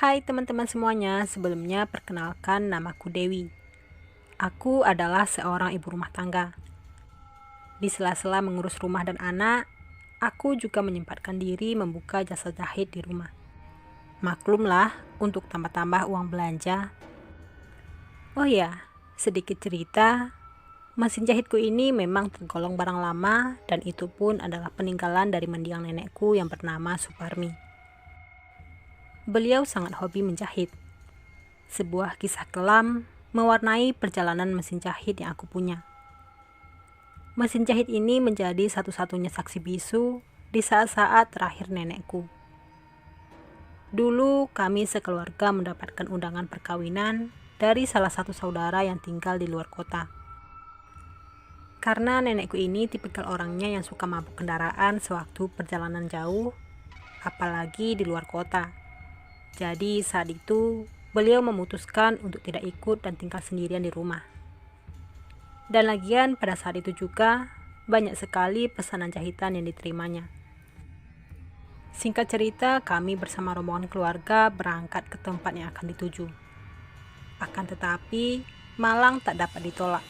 Hai teman-teman semuanya, sebelumnya perkenalkan namaku Dewi. Aku adalah seorang ibu rumah tangga. Di sela-sela mengurus rumah dan anak, aku juga menyempatkan diri membuka jasa jahit di rumah. Maklumlah, untuk tambah-tambah uang belanja. Oh ya, sedikit cerita, mesin jahitku ini memang tergolong barang lama dan itu pun adalah peninggalan dari mendiang nenekku yang bernama Suparmi. Beliau sangat hobi menjahit. Sebuah kisah kelam mewarnai perjalanan mesin jahit yang aku punya. Mesin jahit ini menjadi satu-satunya saksi bisu di saat-saat terakhir nenekku. Dulu kami sekeluarga mendapatkan undangan perkawinan dari salah satu saudara yang tinggal di luar kota. Karena nenekku ini tipikal orangnya yang suka mabuk kendaraan sewaktu perjalanan jauh, apalagi di luar kota. Jadi saat itu beliau memutuskan untuk tidak ikut dan tinggal sendirian di rumah. Dan lagian pada saat itu juga banyak sekali pesanan jahitan yang diterimanya. Singkat cerita, kami bersama rombongan keluarga berangkat ke tempat yang akan dituju. Akan tetapi, malang tak dapat ditolak.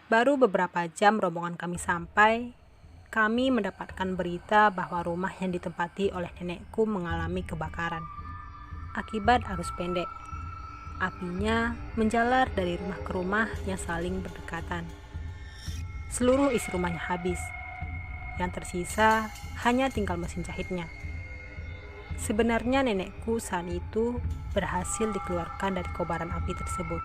Baru beberapa jam rombongan kami sampai, kami mendapatkan berita bahwa rumah yang ditempati oleh nenekku mengalami kebakaran. Akibat arus pendek, apinya menjalar dari rumah ke rumah yang saling berdekatan. Seluruh isi rumahnya habis. Yang tersisa hanya tinggal mesin jahitnya. Sebenarnya nenekku saat itu berhasil dikeluarkan dari kobaran api tersebut.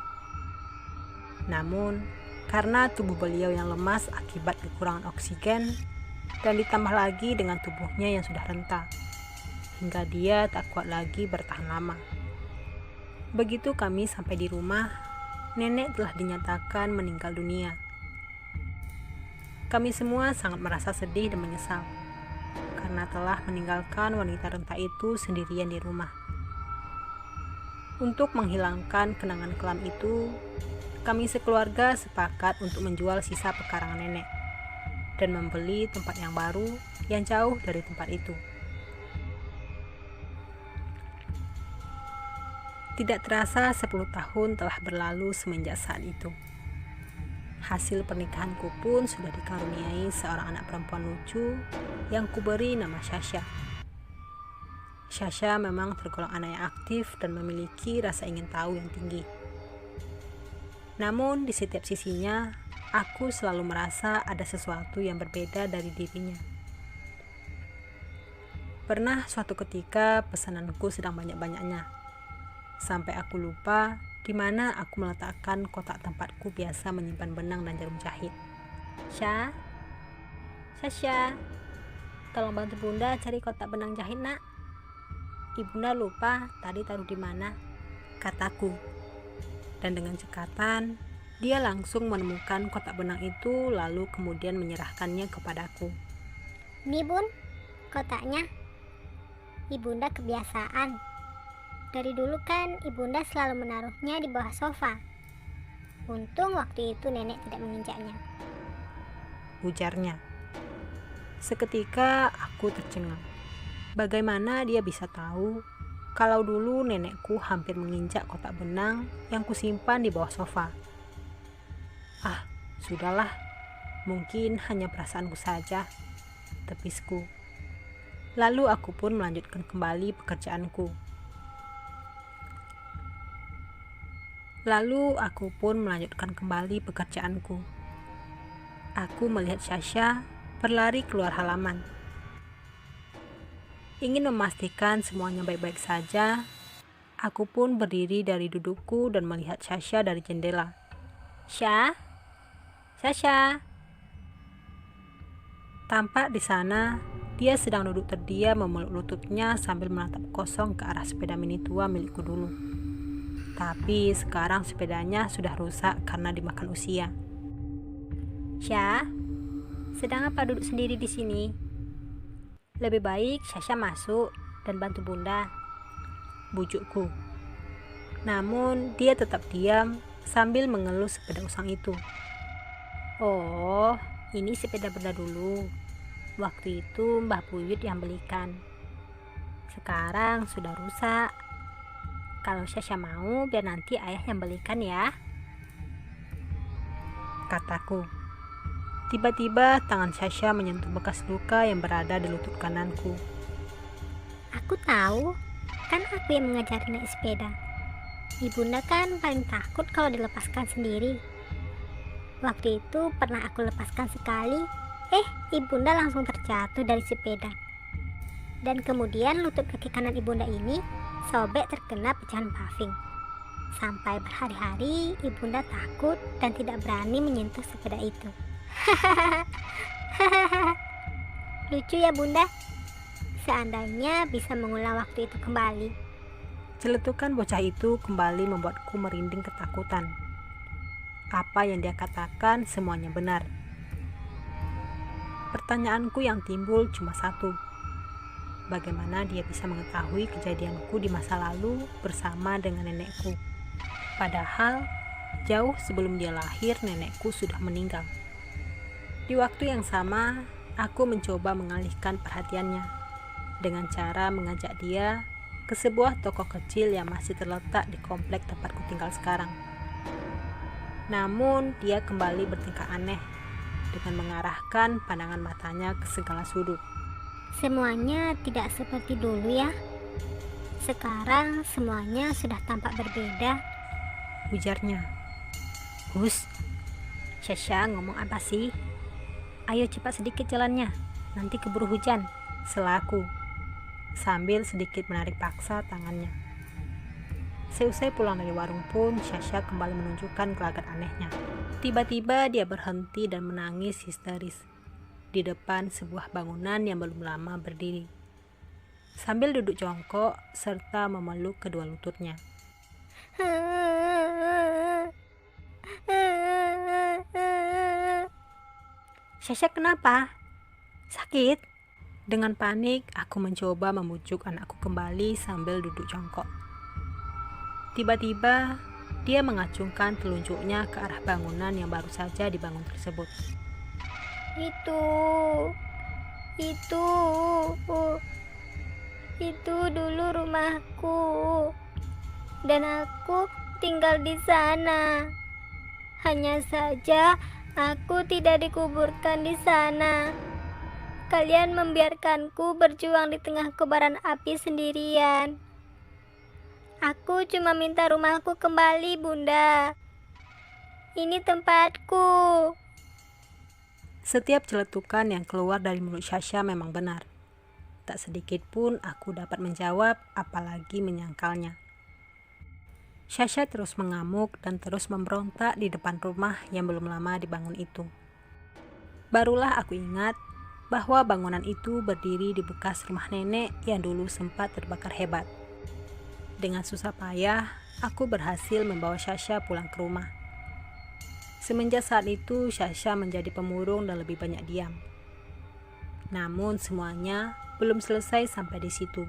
Namun, karena tubuh beliau yang lemas akibat kekurangan oksigen dan ditambah lagi dengan tubuhnya yang sudah renta, hingga dia tak kuat lagi bertahan lama. Begitu kami sampai di rumah, nenek telah dinyatakan meninggal dunia. Kami semua sangat merasa sedih dan menyesal, karena telah meninggalkan wanita renta itu sendirian di rumah. Untuk menghilangkan kenangan kelam itu, kami sekeluarga sepakat untuk menjual sisa pekarangan nenek, dan membeli tempat yang baru yang jauh dari tempat itu. Tidak terasa 10 tahun telah berlalu semenjak saat itu. Hasil pernikahanku pun sudah dikaruniai seorang anak perempuan lucu yang kuberi nama Sasha. Sasha memang tergolong anak yang aktif dan memiliki rasa ingin tahu yang tinggi. Namun di setiap sisinya, aku selalu merasa ada sesuatu yang berbeda dari dirinya. Pernah suatu ketika pesananku sedang banyak-banyaknya, sampai aku lupa di mana aku meletakkan kotak tempatku biasa menyimpan benang dan jarum jahit. Sasha, tolong bantu Bunda cari kotak benang jahit, Nak. Ibunda lupa tadi taruh di mana, kataku. Dan dengan cekatan, dia langsung menemukan kotak benang itu lalu kemudian menyerahkannya kepadaku. Ini Bun, kotaknya. Ibunda kebiasaan. Dari dulu kan ibunda selalu menaruhnya di bawah sofa. Untung waktu itu nenek tidak menginjaknya, ujarnya. Seketika aku tercengang. Bagaimana dia bisa tahu kalau dulu nenekku hampir menginjak kotak benang yang kusimpan di bawah sofa? Ah, sudahlah. Mungkin hanya perasaanku saja, tepisku. Lalu aku pun melanjutkan kembali pekerjaanku. Aku melihat Sasha berlari keluar halaman. Ingin memastikan semuanya baik-baik saja, aku pun berdiri dari dudukku dan melihat Sasha dari jendela. Sasha. Tampak di sana, dia sedang duduk terdiam memeluk lututnya sambil menatap kosong ke arah sepeda mini tua milikku dulu. Tapi sekarang sepedanya sudah rusak karena dimakan usia. Sedang apa duduk sendiri di sini? Lebih baik Sasha masuk dan bantu Bunda, bujukku. Namun dia tetap diam sambil mengelus sepeda usang itu. Oh, ini sepeda Bunda dulu. Waktu itu Mbah Buyut yang belikan. Sekarang sudah rusak. Kalau Sasha mau, biar nanti ayah yang belikan ya, kataku. Tiba-tiba tangan Sasha menyentuh bekas luka yang berada di lutut kananku. Aku tahu, kan aku yang mengajari naik sepeda. Ibunda kan paling takut kalau dilepaskan sendiri. Waktu itu pernah aku lepaskan sekali, ibunda langsung terjatuh dari sepeda. Dan kemudian lutut kaki kanan ibunda ini sobek terkena pecahan paving. Sampai berhari-hari ibunda takut dan tidak berani menyentuh sepeda itu. Lucu ya bunda? Seandainya bisa mengulang waktu itu kembali. Celetukan bocah itu kembali membuatku merinding ketakutan. Apa yang dia katakan semuanya benar. Pertanyaanku yang timbul cuma satu. Bagaimana dia bisa mengetahui kejadianku di masa lalu bersama dengan nenekku? Padahal jauh sebelum dia lahir, nenekku sudah meninggal. Di waktu yang sama, aku mencoba mengalihkan perhatiannya dengan cara mengajak dia ke sebuah toko kecil yang masih terletak di komplek tempatku tinggal sekarang. Namun dia kembali bertingkah aneh dengan mengarahkan pandangan matanya ke segala sudut. Semuanya tidak seperti dulu ya. Sekarang semuanya sudah tampak berbeda, ujarnya. Hus, Sasha ngomong apa sih? Ayo cepat sedikit jalannya, nanti keburu hujan, selaku, sambil sedikit menarik paksa tangannya. Seusai pulang dari warung pun, Sasha kembali menunjukkan gelagat anehnya. Tiba-tiba dia berhenti dan menangis histeris di depan sebuah bangunan yang belum lama berdiri, sambil duduk jongkok serta memeluk kedua lututnya. Sasha, kenapa? Sakit? Dengan panik, aku mencoba membujuk anakku kembali sambil duduk jongkok. Tiba-tiba, dia mengacungkan telunjuknya ke arah bangunan yang baru saja dibangun tersebut. Itu dulu rumahku. Dan aku tinggal di sana. Hanya saja aku tidak dikuburkan di sana. Kalian membiarkanku berjuang di tengah kobaran api sendirian. Aku cuma minta rumahku kembali, Bunda. Ini tempatku. Setiap celetukan yang keluar dari mulut Sasha memang benar. Tak sedikit pun aku dapat menjawab, apalagi menyangkalnya. Sasha terus mengamuk dan terus memberontak di depan rumah yang belum lama dibangun itu. Barulah aku ingat bahwa bangunan itu berdiri di bekas rumah nenek yang dulu sempat terbakar hebat. Dengan susah payah, aku berhasil membawa Sasha pulang ke rumah. Semenjak saat itu, Sasha menjadi pemurung dan lebih banyak diam. Namun semuanya belum selesai sampai di situ.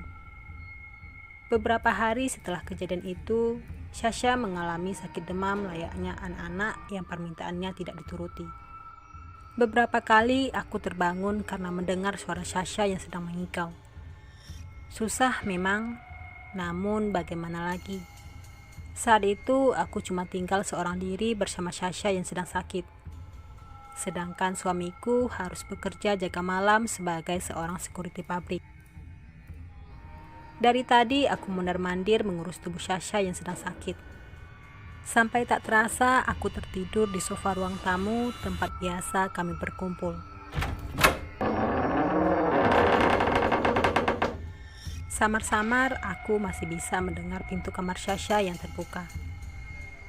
Beberapa hari setelah kejadian itu, Sasha mengalami sakit demam layaknya anak-anak yang permintaannya tidak dituruti. Beberapa kali aku terbangun karena mendengar suara Sasha yang sedang mengikau. Susah memang, namun bagaimana lagi? Saat itu aku cuma tinggal seorang diri bersama Sasha yang sedang sakit. Sedangkan suamiku harus bekerja jaga malam sebagai seorang security pabrik. Dari tadi aku mondar-mandir mengurus tubuh Sasha yang sedang sakit. Sampai tak terasa aku tertidur di sofa ruang tamu tempat biasa kami berkumpul. Samar-samar aku masih bisa mendengar pintu kamar Sasha yang terbuka.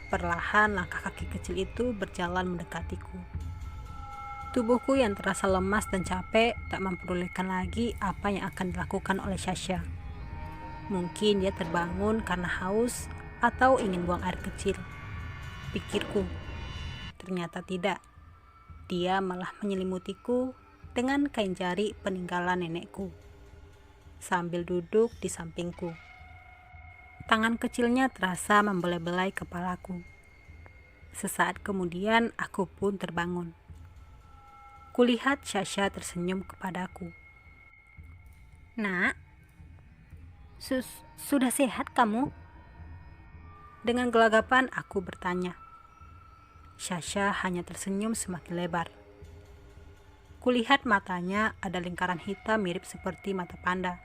Perlahan langkah kaki kecil itu berjalan mendekatiku. Tubuhku yang terasa lemas dan capek tak memperdulikan lagi apa yang akan dilakukan oleh Sasha. Mungkin dia terbangun karena haus atau ingin buang air kecil, pikirku. Ternyata tidak. Dia malah menyelimutiku dengan kain jari peninggalan nenekku, sambil duduk di sampingku. Tangan kecilnya terasa membelai-belai kepalaku. Sesaat kemudian aku pun terbangun. Kulihat Sasha tersenyum kepadaku. Nak, sudah sehat kamu? Dengan gelagapan aku bertanya. Sasha hanya tersenyum semakin lebar. Kulihat matanya ada lingkaran hitam mirip seperti mata panda,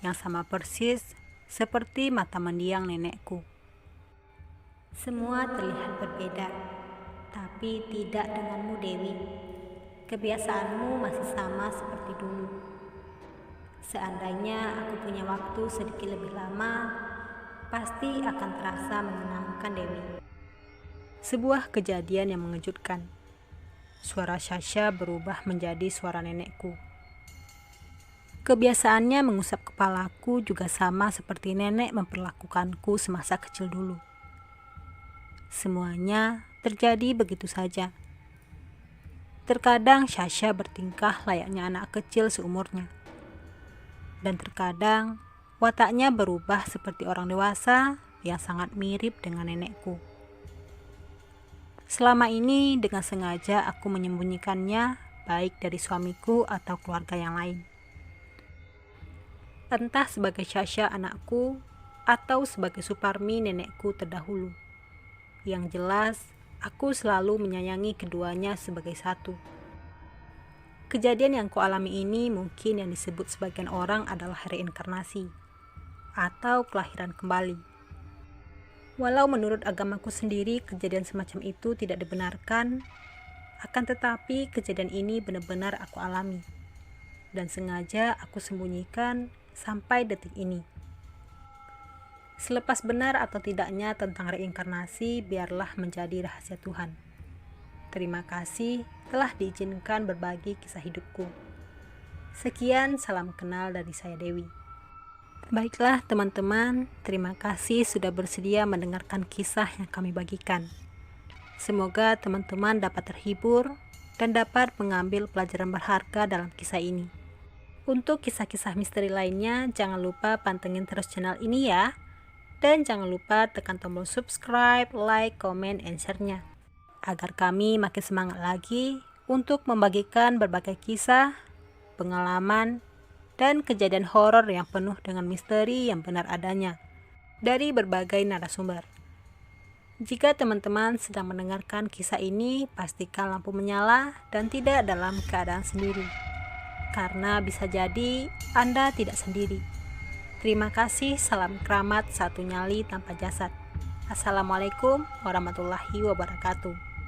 yang sama persis seperti mata mendiang nenekku. Semua terlihat berbeda, tapi tidak denganmu, Dewi. Kebiasaanmu masih sama seperti dulu. Seandainya aku punya waktu sedikit lebih lama, pasti akan terasa menyenangkan, Dewi. Sebuah kejadian yang mengejutkan. Suara Sasha berubah menjadi suara nenekku. Kebiasaannya mengusap kepalaku juga sama seperti nenek memperlakukanku semasa kecil dulu. Semuanya terjadi begitu saja. Terkadang Sasha bertingkah layaknya anak kecil seumurnya. Dan terkadang wataknya berubah seperti orang dewasa yang sangat mirip dengan nenekku. Selama ini dengan sengaja aku menyembunyikannya baik dari suamiku atau keluarga yang lain. Entah sebagai Sasha anakku atau sebagai Suparmi nenekku terdahulu. Yang jelas, aku selalu menyayangi keduanya sebagai satu. Kejadian yang kualami ini mungkin yang disebut sebagian orang adalah reinkarnasi atau kelahiran kembali. Walau menurut agamaku sendiri kejadian semacam itu tidak dibenarkan, akan tetapi kejadian ini benar-benar aku alami dan sengaja aku sembunyikan sampai detik ini. Selepas benar atau tidaknya tentang reinkarnasi biarlah menjadi rahasia Tuhan. Terima kasih telah diizinkan berbagi kisah hidupku. Sekian salam kenal dari saya, Dewi. Baiklah teman-teman, terima kasih sudah bersedia mendengarkan kisah yang kami bagikan. Semoga teman-teman dapat terhibur dan dapat mengambil pelajaran berharga dalam kisah ini. Untuk kisah-kisah misteri lainnya, jangan lupa pantengin terus channel ini ya. Dan jangan lupa tekan tombol subscribe, like, comment, and share-nya. Agar kami makin semangat lagi untuk membagikan berbagai kisah, pengalaman, dan kejadian horor yang penuh dengan misteri yang benar adanya dari berbagai narasumber. Jika teman-teman sedang mendengarkan kisah ini, pastikan lampu menyala dan tidak dalam keadaan sendiri. Karena bisa jadi Anda tidak sendiri. Terima kasih, salam keramat satu nyali tanpa jasad. Assalamualaikum warahmatullahi wabarakatuh.